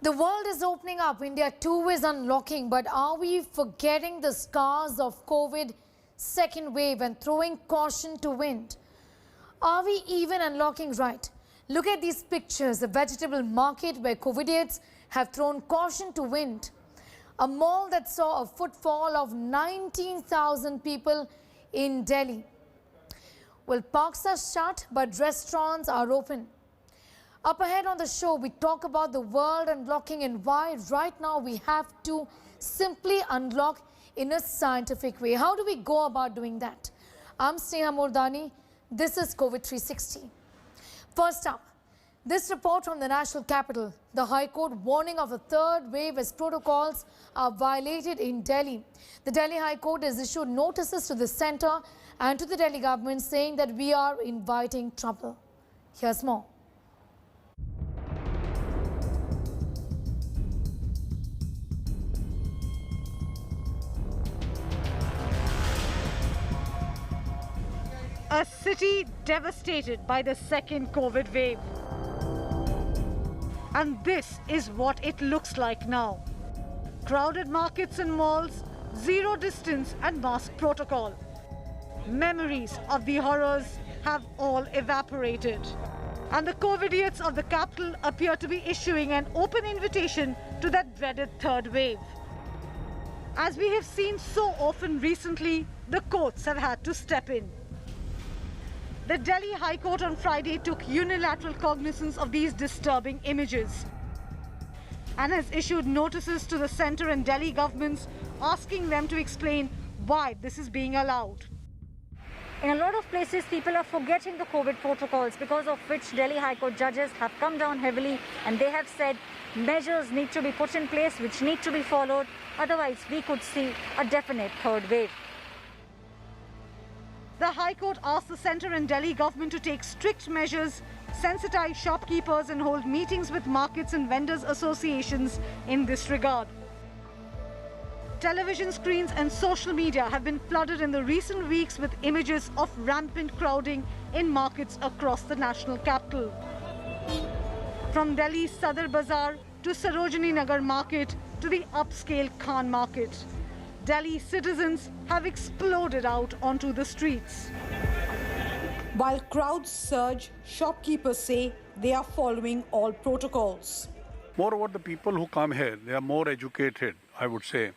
The world is opening up. India too is unlocking. But are we forgetting the scars of COVID second wave and throwing caution to wind? Are we even unlocking right? Look at these pictures. A vegetable market where Covidiots have thrown caution to wind. A mall that saw a footfall of 19,000 people in Delhi. Well, parks are shut, but restaurants are open. Up ahead on the show, we talk about the world unlocking and why right now we have to simply unlock in a scientific way. How do we go about doing that? I'm Sneha Mordani. This is COVID 360. First up, this report from the national capital. The High Court warning of a third wave as protocols are violated in Delhi. The Delhi High Court has issued notices to the centre and to the Delhi government saying that we are inviting trouble. Here's more. A city devastated by the second COVID wave. And this is what it looks like now. Crowded markets and malls, zero distance and mask protocol. Memories of the horrors have all evaporated. And the Covidiots of the capital appear to be issuing an open invitation to that dreaded third wave. As we have seen so often recently, the courts have had to step in. The Delhi High Court on Friday took unilateral cognizance of these disturbing images and has issued notices to the centre and Delhi governments asking them to explain why this is being allowed. In a lot of places, people are forgetting the COVID protocols, because of which Delhi High Court judges have come down heavily and they have said measures need to be put in place which need to be followed. Otherwise, we could see a definite third wave. The High Court asked the centre and Delhi government to take strict measures, sensitize shopkeepers and hold meetings with markets and vendors associations in this regard. Television screens and social media have been flooded in the recent weeks with images of rampant crowding in markets across the national capital. From Delhi's Sadar Bazaar to Sarojini Nagar market to the upscale Khan market. Delhi citizens have exploded out onto the streets. While crowds surge, shopkeepers say they are following all protocols. Moreover, the people who come here, they are more educated, I would say,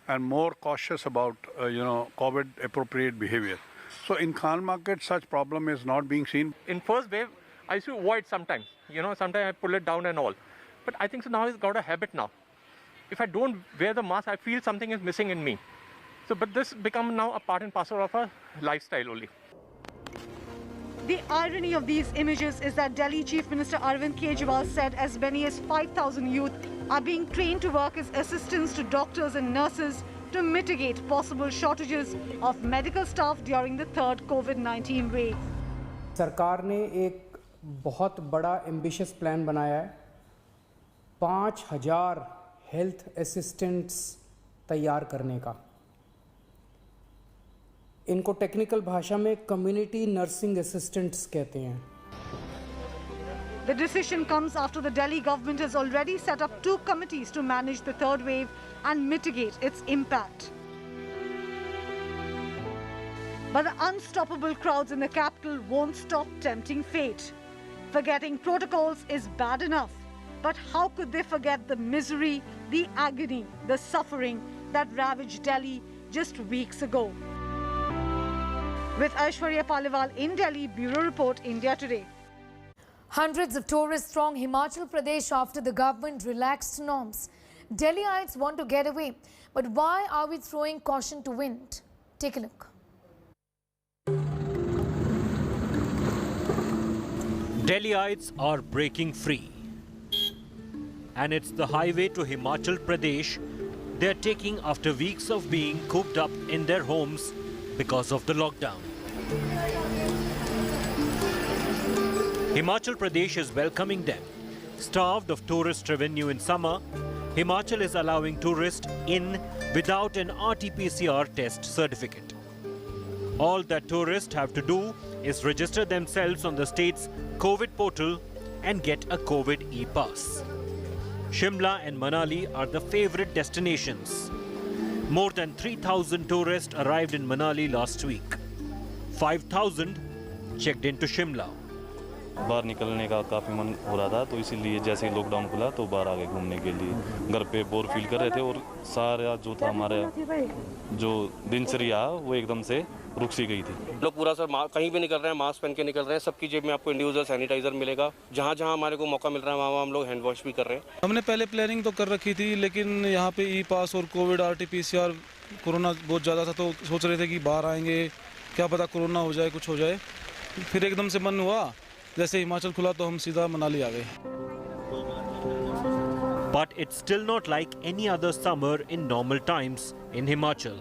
and more cautious about, COVID-appropriate behavior. So in Khan market, such problem is not being seen. In first wave, I used to avoid sometimes. Sometimes I pull it down and all. But I think so now it's got a habit now. If I don't wear the mask, I feel something is missing in me. But this becomes now a part and parcel of a lifestyle only. The irony of these images is that Delhi Chief Minister Arvind Kejriwal said as many as 5,000 youth are being trained to work as assistants to doctors and nurses to mitigate possible shortages of medical staff during the third COVID-19 wave. सरकार ने एक बहुत बड़ा ambitious plan बनाया है। 5,000 health assistants तैयार करने का। इनको टेक्निकल भाषा में कम्युनिटी नर्सिंग असिस्टेंट्स कहते हैं। The decision comes after the Delhi government has already set up 2 committees to manage the third wave and mitigate its impact. But the unstoppable crowds in the capital won't stop tempting fate. Forgetting protocols is bad enough, but how could they forget the misery, the agony, the suffering that ravaged Delhi just weeks ago? With Aishwarya Paliwal in Delhi, Bureau Report, India Today. Hundreds of tourists throng Himachal Pradesh after the government relaxed norms. Delhiites want to get away, but why are we throwing caution to wind? Take a look. Delhiites are breaking free. And it's the highway to Himachal Pradesh they're taking after weeks of being cooped up in their homes because of the lockdown. Himachal Pradesh is welcoming them. Starved of tourist revenue in summer, Himachal is allowing tourists in without an RT-PCR test certificate. All that tourists have to do is register themselves on the state's COVID portal and get a COVID e-pass. Shimla and Manali are the favorite destinations. More than 3,000 tourists arrived in Manali last week. 5,000 checked into Shimla. बाहर निकलने का काफ़ी मन हो रहा था, तो इसीलिए जैसे ही लॉकडाउन खुला तो बाहर आ गए घूमने के लिए। घर पे बोर फील कर रहे थे और सारा जो था हमारा जो दिनचर्या वो एकदम से रुक सी गई थी। लोग पूरा सर कहीं भी निकल रहे हैं, मास्क पहन के निकल रहे हैं। सबकी जेब में आपको इंडिविजुअल सैनिटाइजर मिलेगा। जहाँ जहाँ हमारे को मौका मिल रहा है वहाँ हम लोग हैंड वॉश भी कर रहे हैं। हमने पहले प्लानिंग तो कर रखी थी, लेकिन यहाँ पे ई पास और कोविड RT-PCR कोरोना बहुत ज़्यादा था, तो सोच रहे थे कि बाहर आएंगे, क्या पता कोरोना हो जाए, कुछ हो जाए। फिर एकदम से मन हुआ, जैसे हिमाचल खुला तो हम सीधा मनाली आ गए। But it's still not like any other summer in normal times in Himachal.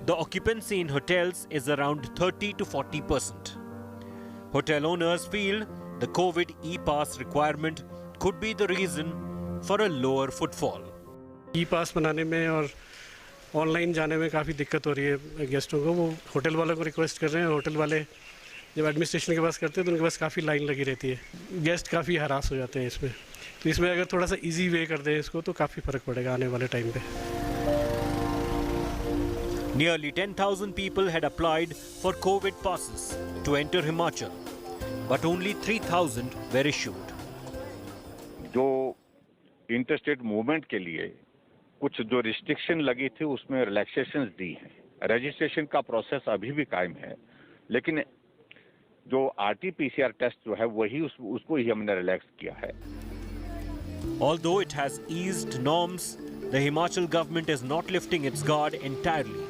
The occupancy in hotels is around 30 to 40%. Hotel owners feel the COVID e-pass requirement could be the reason for a lower footfall. E-pass बनाने में और online जाने में काफ़ी दिक्कत हो रही है गेस्टों को। वो होटल वालों को रिक्वेस्ट कर रहे हैं। होटल वाले जब एडमिनिस्ट्रेशन के पास करते हैं तो उनके पास काफ़ी लाइन लगी रहती है। गेस्ट काफ़ी हरास हो जाते हैं इसमें। तो इसमें अगर थोड़ा सा इजी वे कर दें इसको तो काफ़ी फ़र्क पड़ेगा आने वाले टाइम पे। Nearly 10,000 people had applied for COVID passes to enter Himachal, but only 3,000 were issued. जो इंटरस्टेट मूवमेंट के लिए कुछ जो रिस्ट्रिक्शन लगी थी उसमें रिलैक्सेशंस दी हैं। रजिस्ट्रेशन का प्रोसेस अभी भी कायम है, लेकिन जो RT-PCR टेस्ट जो है वही उसको ही हमने रिलैक्स किया है। Although it has eased norms, the Himachal government is not lifting its guard entirely,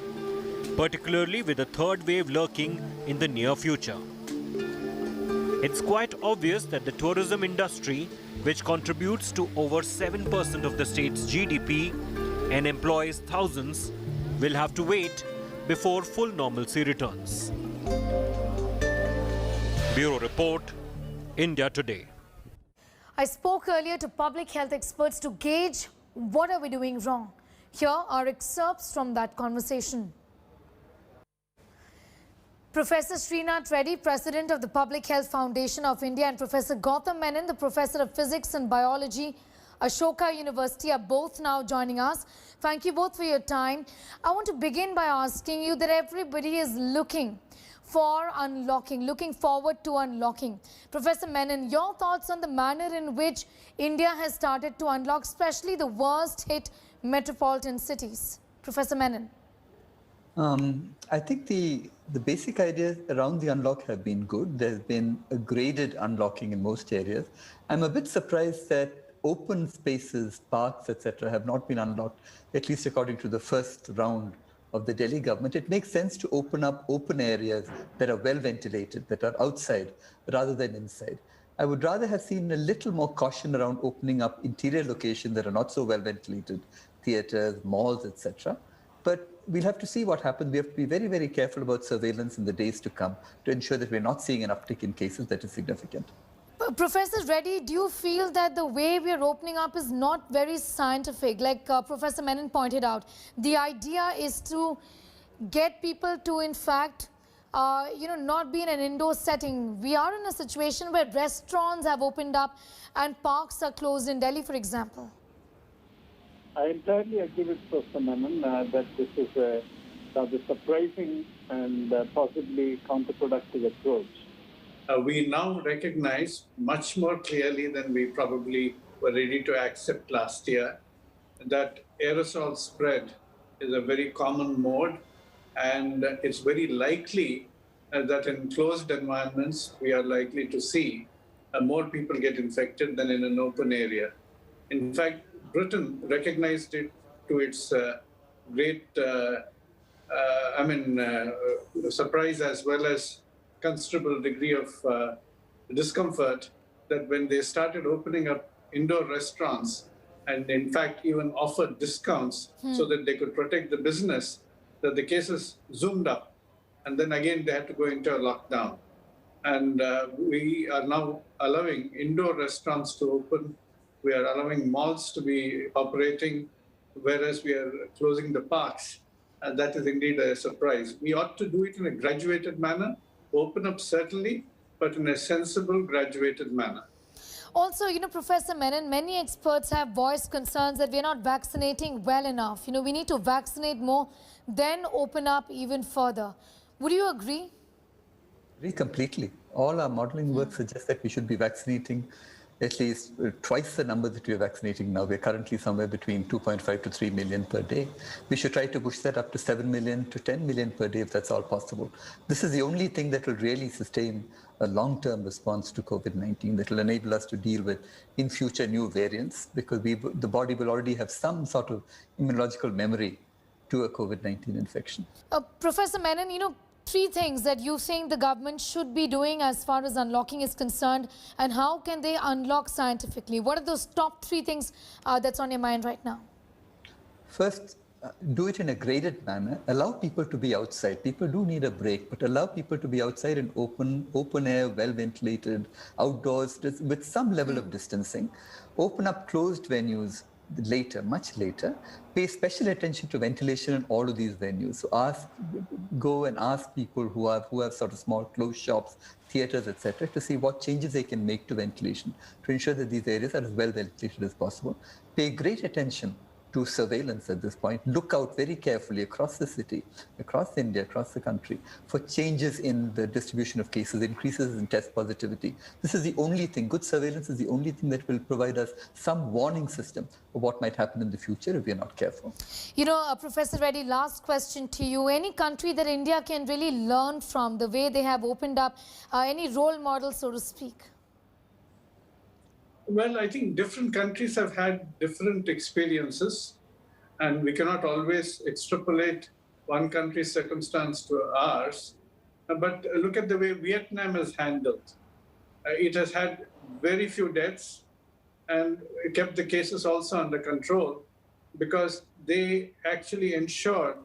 particularly with a third wave lurking in the near future. It's quite obvious that the tourism industry, which contributes to over 7% of the state's GDP and employs thousands, will have to wait before full normalcy returns. Bureau Report, India Today. I spoke earlier to public health experts to gauge what are we doing wrong. Here are excerpts from that conversation. Professor Srinath Reddy, President of the Public Health Foundation of India, and Professor Gautam Menon, the Professor of Physics and Biology, Ashoka University, are both now joining us. Thank you both for your time. I want to begin by asking you that everybody is looking for unlocking, looking forward to unlocking. Professor Menon, your thoughts on the manner in which India has started to unlock, especially the worst hit metropolitan cities. Professor Menon. I think the basic ideas around the unlock have been good. There's been a graded unlocking in most areas. I'm a bit surprised that open spaces, parks, etc. have not been unlocked, at least according to the first round of the Delhi government. It makes sense to open up open areas that are well ventilated, that are outside rather than inside. I would rather have seen a little more caution around opening up interior locations that are not so well ventilated, theaters, malls, etc. But we'll have to see what happens. We have to be very, very careful about surveillance in the days to come to ensure that we're not seeing an uptick in cases that is significant. Professor Reddy, do you feel that the way we are opening up is not very scientific? Like Professor Menon pointed out, the idea is to get people to, in fact, not be in an indoor setting. We are in a situation where restaurants have opened up and parks are closed in Delhi, for example. I entirely agree with Professor Menon that this is a rather surprising and possibly counterproductive approach. We now recognize much more clearly than we probably were ready to accept last year that aerosol spread is a very common mode, and it's very likely that in closed environments we are likely to see more people get infected than in an open area. In fact, Britain recognized it to its great surprise as well as considerable degree of discomfort that when they started opening up indoor restaurants and in fact even offered discounts so that they could protect the business, that the cases zoomed up and then again they had to go into a lockdown. And we are now allowing indoor restaurants to open. We are allowing malls to be operating, whereas we are closing the parks. And that is indeed a surprise. We ought to do it in a graduated manner. Open up certainly, but in a sensible, graduated manner. Also, Professor Menon, many experts have voiced concerns that we're not vaccinating well enough. We need to vaccinate more, then open up even further. Would you agree? Agree completely. All our modeling work suggests that we should be vaccinating at least twice the number that we are vaccinating now. We're currently somewhere between 2.5 to 3 million per day. We should try to push that up to 7 million to 10 million per day if that's all possible. This is the only thing that will really sustain a long-term response to COVID-19 that will enable us to deal with in future new variants, because the body will already have some sort of immunological memory to a COVID-19 infection. Professor Menon, 3 things that you think the government should be doing as far as unlocking is concerned, and how can they unlock scientifically? What are those top 3 things that's on your mind right now? First, do it in a graded manner. Allow people to be outside. People do need a break, but allow people to be outside in open air, well ventilated, outdoors, with some level of distancing. Open up closed venues later, much later. Pay special attention to ventilation in all of these venues. So go and ask people who have sort of small closed shops, theaters, etc., to see what changes they can make to ventilation to ensure that these areas are as well ventilated as possible. Pay great attention to surveillance at this point. Look out very carefully across the city, across India, across the country, for changes in the distribution of cases, increases in test positivity. This is the only thing. Good surveillance is the only thing that will provide us some warning system of what might happen in the future if we are not careful. Professor Reddy, last question to you. Any country that India can really learn from, the way they have opened up, any role model, so to speak? Well, I think different countries have had different experiences, and we cannot always extrapolate one country's circumstance to ours. But look at the way Vietnam has handled. It has had very few deaths and kept the cases also under control, because they actually ensured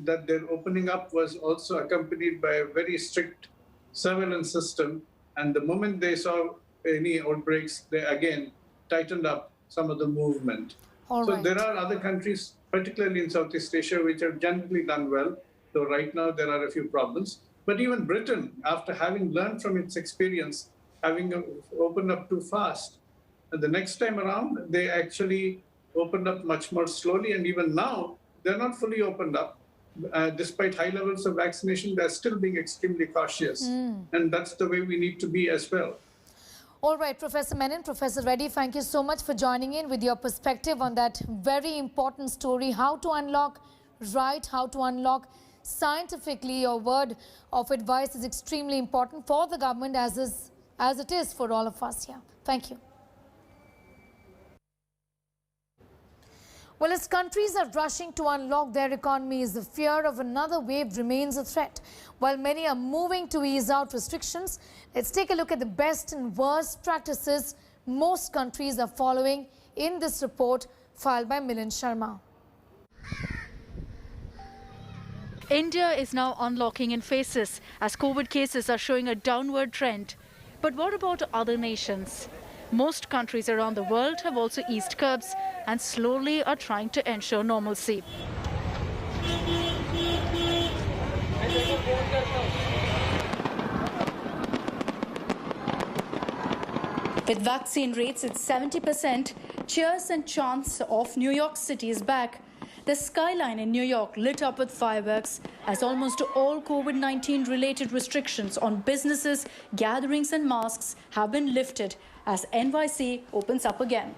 that their opening up was also accompanied by a very strict surveillance system. And the moment they saw any outbreaks, they again tightened up some of the movement. There are other countries, particularly in Southeast Asia, which have generally done well, though right now there are a few problems. But even Britain, after having learned from its experience, having opened up too fast, the next time around, they actually opened up much more slowly. And even now, they're not fully opened up. Despite high levels of vaccination, they're still being extremely cautious. And that's the way we need to be as well. All right, Professor Menon, Professor Reddy, thank you so much for joining in with your perspective on that very important story. How to unlock right, how to unlock scientifically. Your word of advice is extremely important for the government as it is for all of us here. Thank you. Well, as countries are rushing to unlock their economies, the fear of another wave remains a threat. While many are moving to ease out restrictions, let's take a look at the best and worst practices most countries are following in this report filed by Milind Sharma. India is now unlocking in phases as COVID cases are showing a downward trend. But what about other nations? Most countries around the world have also eased curbs and slowly are trying to ensure normalcy. With vaccine rates at 70%, cheers and chants of New York City is back. The skyline in New York lit up with fireworks as almost all COVID-19 related restrictions on businesses, gatherings and masks have been lifted as NYC opens up again.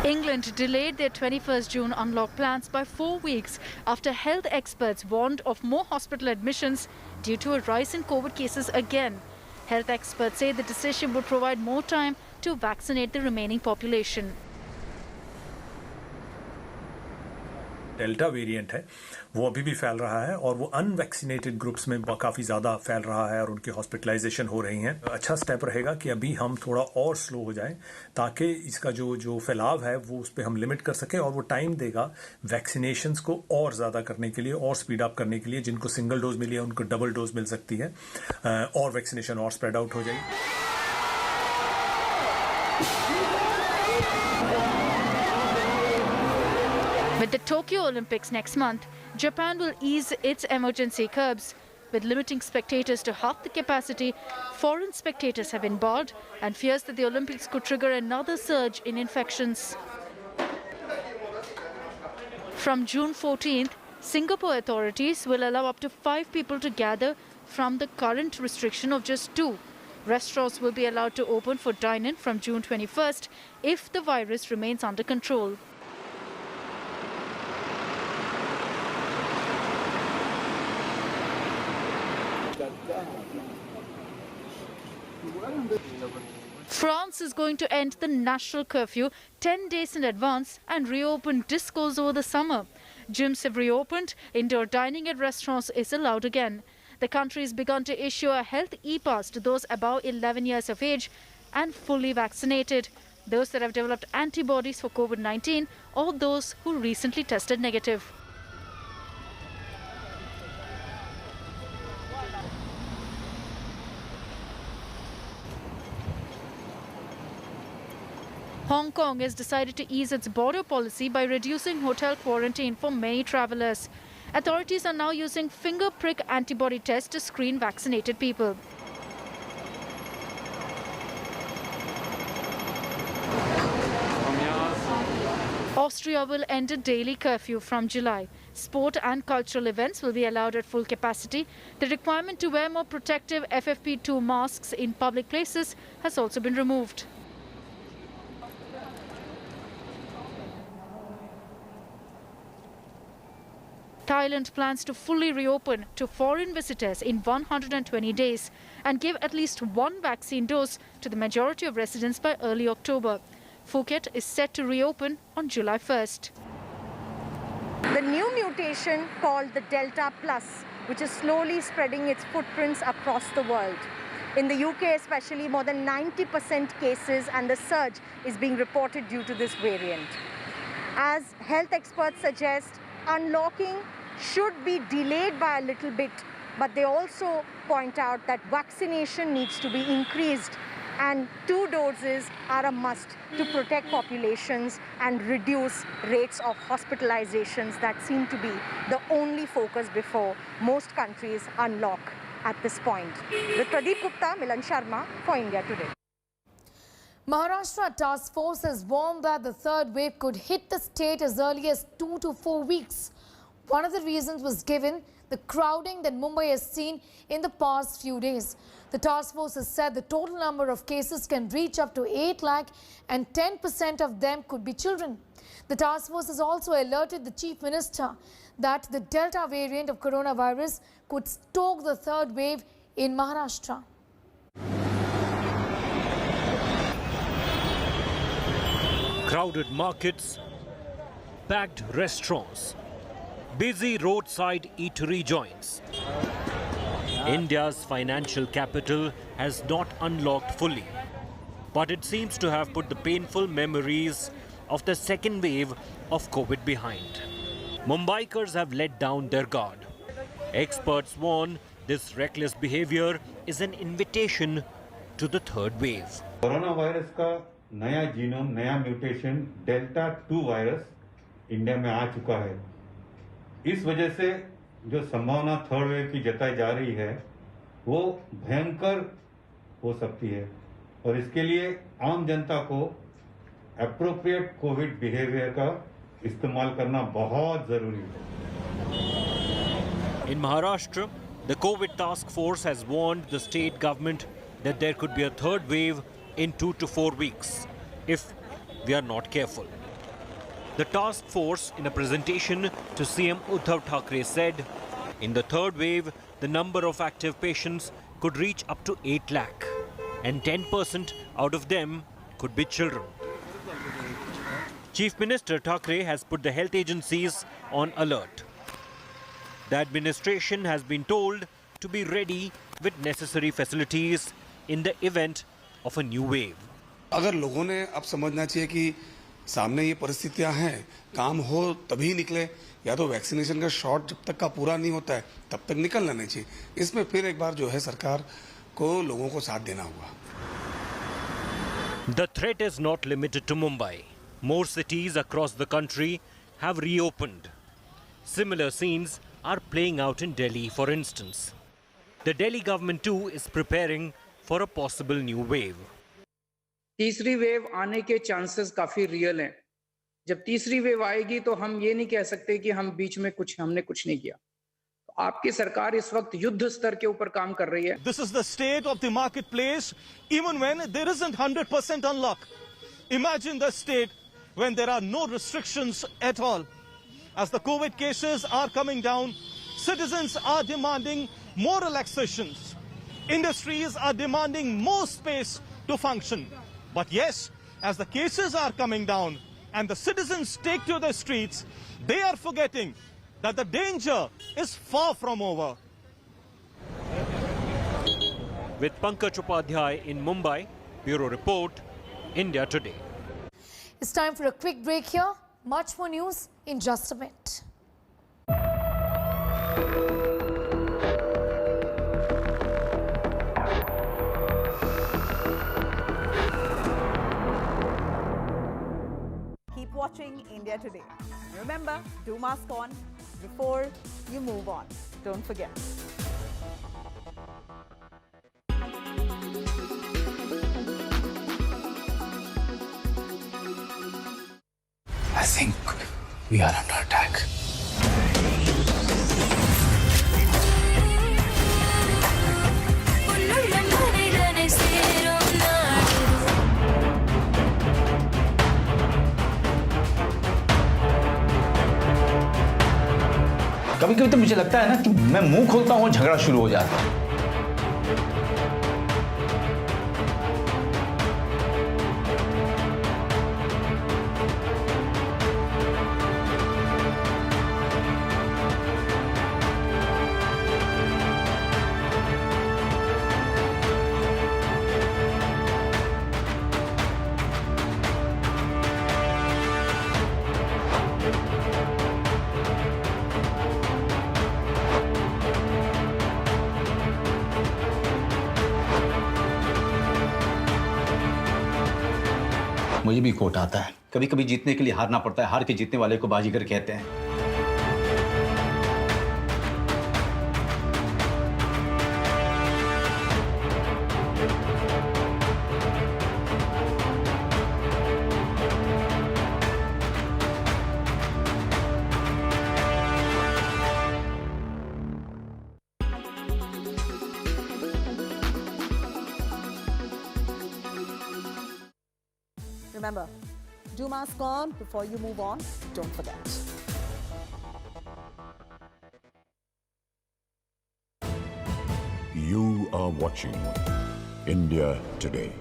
England delayed their 21st June unlock plans by 4 weeks after health experts warned of more hospital admissions due to a rise in COVID cases again. Health experts say the decision would provide more time to vaccinate the remaining population. Delta variant है वो अभी भी फैल रहा है और वो unvaccinated groups में काफ़ी ज़्यादा फैल रहा है और उनकी हॉस्पिटलाइजेशन हो रही हैं। अच्छा स्टेप रहेगा कि अभी हम थोड़ा और स्लो हो जाएं ताकि इसका जो फैलाव है वो उस पर हम लिमिट कर सकें और वो टाइम देगा वैक्सीनेशंस को और ज़्यादा करने के लिए और स्पीड अप करने के लिए। जिनको सिंगल डोज मिली है उनको डबल डोज मिल सकती है और वैक्सीनेशन और स्प्रेड आउट हो जाएगी। With the Tokyo Olympics next month, Japan will ease its emergency curbs. with limiting spectators to half the capacity, foreign spectators have been barred and fears that the Olympics could trigger another surge in infections. From June 14th, Singapore authorities will allow up to 5 people to gather from the current restriction of just 2. Restaurants will be allowed to open for dine-in from June 21st if the virus remains under control. France is going to end the national curfew 10 days in advance and reopen discos over the summer. Gyms have reopened, indoor dining at restaurants is allowed again. The country has begun to issue a health e-pass to those above 11 years of age and fully vaccinated, those that have developed antibodies for COVID-19 or those who recently tested negative. Hong Kong has decided to ease its border policy by reducing hotel quarantine for many travellers. Authorities are now using finger prick antibody tests to screen vaccinated people. Austria will end a daily curfew from July. Sport and cultural events will be allowed at full capacity. The requirement to wear more protective FFP2 masks in public places has also been removed. Thailand plans to fully reopen to foreign visitors in 120 days and give at least 1 vaccine dose to the majority of residents by early October. Phuket is set to reopen on July 1st. The new mutation called the Delta Plus, which is slowly spreading its footprints across the world. In the UK especially, more than 90% cases and the surge is being reported due to this variant. As health experts suggest, unlocking should be delayed by a little bit, but they also point out that vaccination needs to be increased and 2 doses are a must to protect populations and reduce rates of hospitalizations that seem to be the only focus before most countries unlock at this point. With Pradeep Gupta, Milan Sharma for India Today. Maharashtra task force has warned that the third wave could hit the state as early as 2 to 4 weeks. One of the reasons was given the crowding that Mumbai has seen in the past few days. The task force has said the total number of cases can reach up to 8 lakh and 10% of them could be children. The task force has also alerted the Chief Minister that the Delta variant of coronavirus could stoke the third wave in Maharashtra. Crowded markets, packed restaurants, busy roadside eatery joints. India's financial capital has not unlocked fully, but it seems to have put the painful memories of the second wave of COVID behind. Mumbaikars have let down their guard. Experts warn this reckless behavior is an invitation to the third wave. Coronavirus का नया genome, नया mutation delta 2 virus India में आ चुका है. इस वजह से जो संभावना थर्ड वेव की जताई जा रही है वो भयंकर हो सकती है और इसके लिए आम जनता को एप्रोप्रिएट कोविड बिहेवियर का इस्तेमाल करना बहुत जरूरी है. In Maharashtra, the COVID task force has warned the state government that there could be a third wave in 2 to 4 weeks if we are not careful. The task force, in a presentation to CM Uddhav Thackeray, said, in the third wave, the number of active patients could reach up to 8 lakh, and 10% out of them could be children. Chief Minister Thackeray has put the health agencies on alert. The administration has been told to be ready with necessary facilities in the event of a new wave. अगर लोगों ने अब समझना चाहिए कि सामने ये परिस्थितियां हैं, काम हो तभी निकले, या तो वैक्सीनेशन का शॉट जब तक का पूरा नहीं होता है तब तक निकल लेना चाहिए. इसमें फिर एक बार जो है सरकार को लोगों को साथ देना होगा. The threat is not limited to Mumbai. More cities across the country have reopened. Similar scenes are playing out in Delhi, for instance. The Delhi government too is preparing for a possible new wave. तीसरी wave आने के chances काफी real हैं। जब तीसरी wave आएगी तो हम ये नहीं कह सकते कि हम बीच में हमने कुछ नहीं किया। आपकी सरकार इस वक्त युद्ध स्तर के ऊपर काम कर रही है। This is the state of the marketplace even when there isn't 100% unlock. Imagine the state when there are no restrictions at all. As the COVID cases are coming down, citizens are demanding more relaxations. Industries are demanding more space to function. But yes, as the cases are coming down and the citizens take to the streets, they are forgetting that the danger is far from over. With Pankaj Upadhyay in Mumbai, Bureau Report, India Today. It's time for a quick break here. Much more news in just a bit. Keep watching India Today. Remember, do mask on before you move on. Don't forget. I think we are under attack. कभी कभी तो मुझे लगता है ना कि मैं मुंह खोलता हूँ और झगड़ा शुरू हो जाता है। मुझे भी कोट आता है। कभी कभी जीतने के लिए हारना पड़ता है, हार के जीतने वाले को बाजीगर कहते हैं। Remember, do mask on before you move on. Don't forget. You are watching India Today.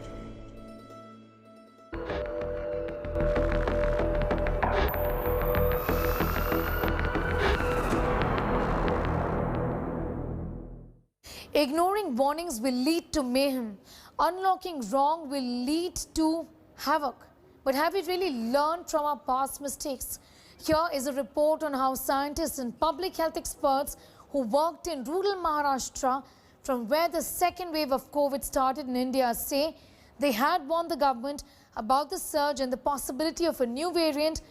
Ignoring warnings will lead to mayhem. Unlocking wrong will lead to havoc. But have we really learned from our past mistakes? Here is a report on how scientists and public health experts who worked in rural Maharashtra, from where the second wave of COVID started in India, say they had warned the government about the surge and the possibility of a new variant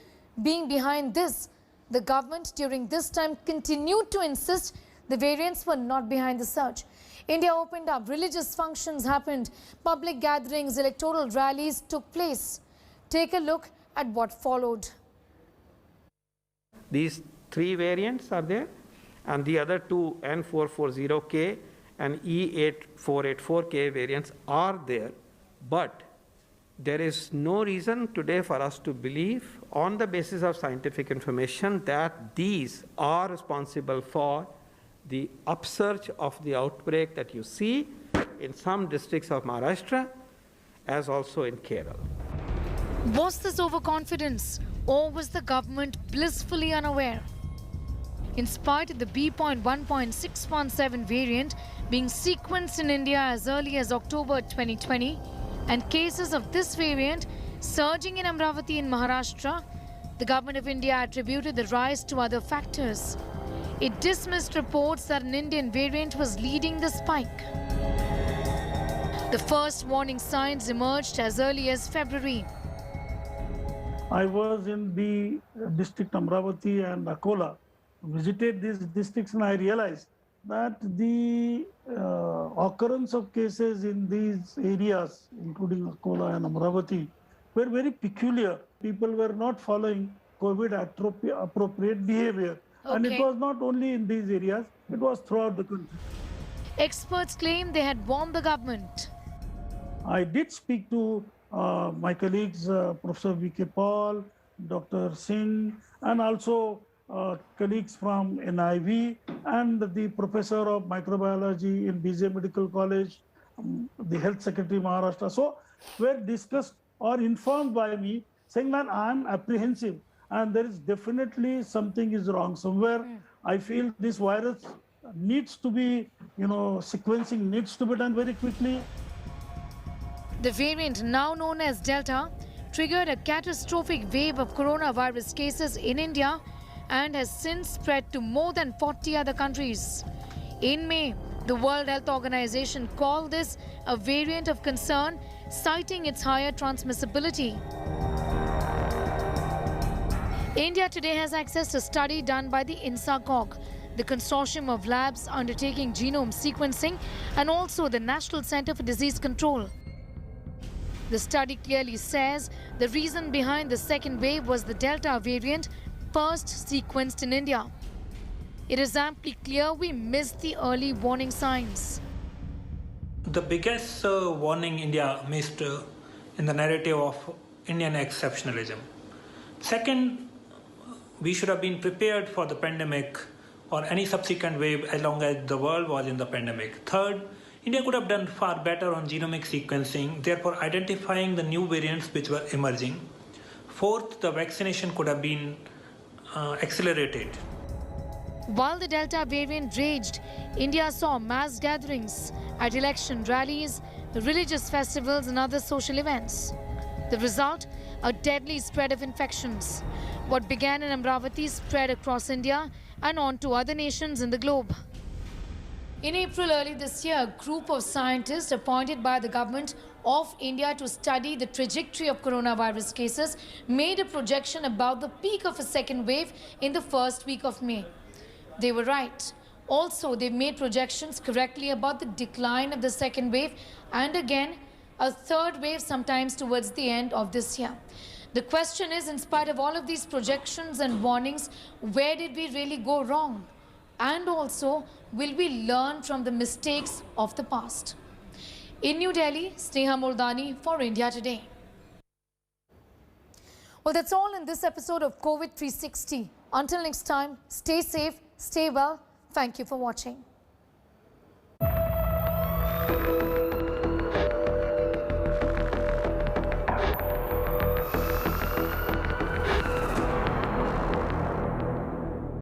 being behind this. The government during this time continued to insist the variants were not behind the surge. India opened up, religious functions happened, public gatherings, electoral rallies took place. Take a look at what followed. These three variants are there, and the other two N440K and E8484K variants are there, but there is no reason today for us to believe, on the basis of scientific information, that these are responsible for the upsurge of the outbreak that you see in some districts of Maharashtra, as also in Kerala. Was this overconfidence, or was the government blissfully unaware? In spite of the B.1.617 variant being sequenced in India as early as October 2020, and cases of this variant surging in Amravati in Maharashtra, the government of India attributed the rise to other factors. It dismissed reports that an Indian variant was leading the spike. The first warning signs emerged as early as February. I was in the district Amravati and Akola, visited these districts, and I realized that the occurrence of cases in these areas, including Akola and Amravati, were very peculiar. People were not following COVID appropriate behavior. And it was not only in these areas, it was throughout the country. Experts claim they had warned the government. I did speak to my colleagues, Professor V.K. Paul, Dr. Singh, and also colleagues from NIV and the professor of microbiology in BJ Medical College, the Health Secretary Maharashtra. So were discussed or informed by me saying that I am apprehensive and there is definitely something is wrong somewhere. I feel this virus needs to be, sequencing needs to be done very quickly. The variant, now known as Delta, triggered a catastrophic wave of coronavirus cases in India and has since spread to more than 40 other countries. In May, the World Health Organization called this a variant of concern, citing its higher transmissibility. India today has access to a study done by the INSACOG, the consortium of labs undertaking genome sequencing, and also the National Center for Disease Control. The study clearly says the reason behind the second wave was the Delta variant first sequenced in India. It is amply clear we missed the early warning signs. The biggest warning India missed in the narrative of Indian exceptionalism. Second, we should have been prepared for the pandemic or any subsequent wave as long as the world was in the pandemic. Third, India could have done far better on genomic sequencing, therefore identifying the new variants which were emerging. Fourth, the vaccination could have been accelerated. While the Delta variant raged, India saw mass gatherings at election rallies, religious festivals and other social events. The result, a deadly spread of infections. What began in Amravati spread across India and on to other nations in the globe. In April early this year, a group of scientists appointed by the government of India to study the trajectory of coronavirus cases made a projection about the peak of a second wave in the first week of May. They were right. Also, they made projections correctly about the decline of the second wave and again a third wave sometimes towards the end of this year. The question is, in spite of all of these projections and warnings, where did we really go wrong? And also, will we learn from the mistakes of the past? In New Delhi, Sneha Mordani for India Today. Well, that's all in this episode of COVID 360. Until next time, stay safe, stay well. Thank you for watching.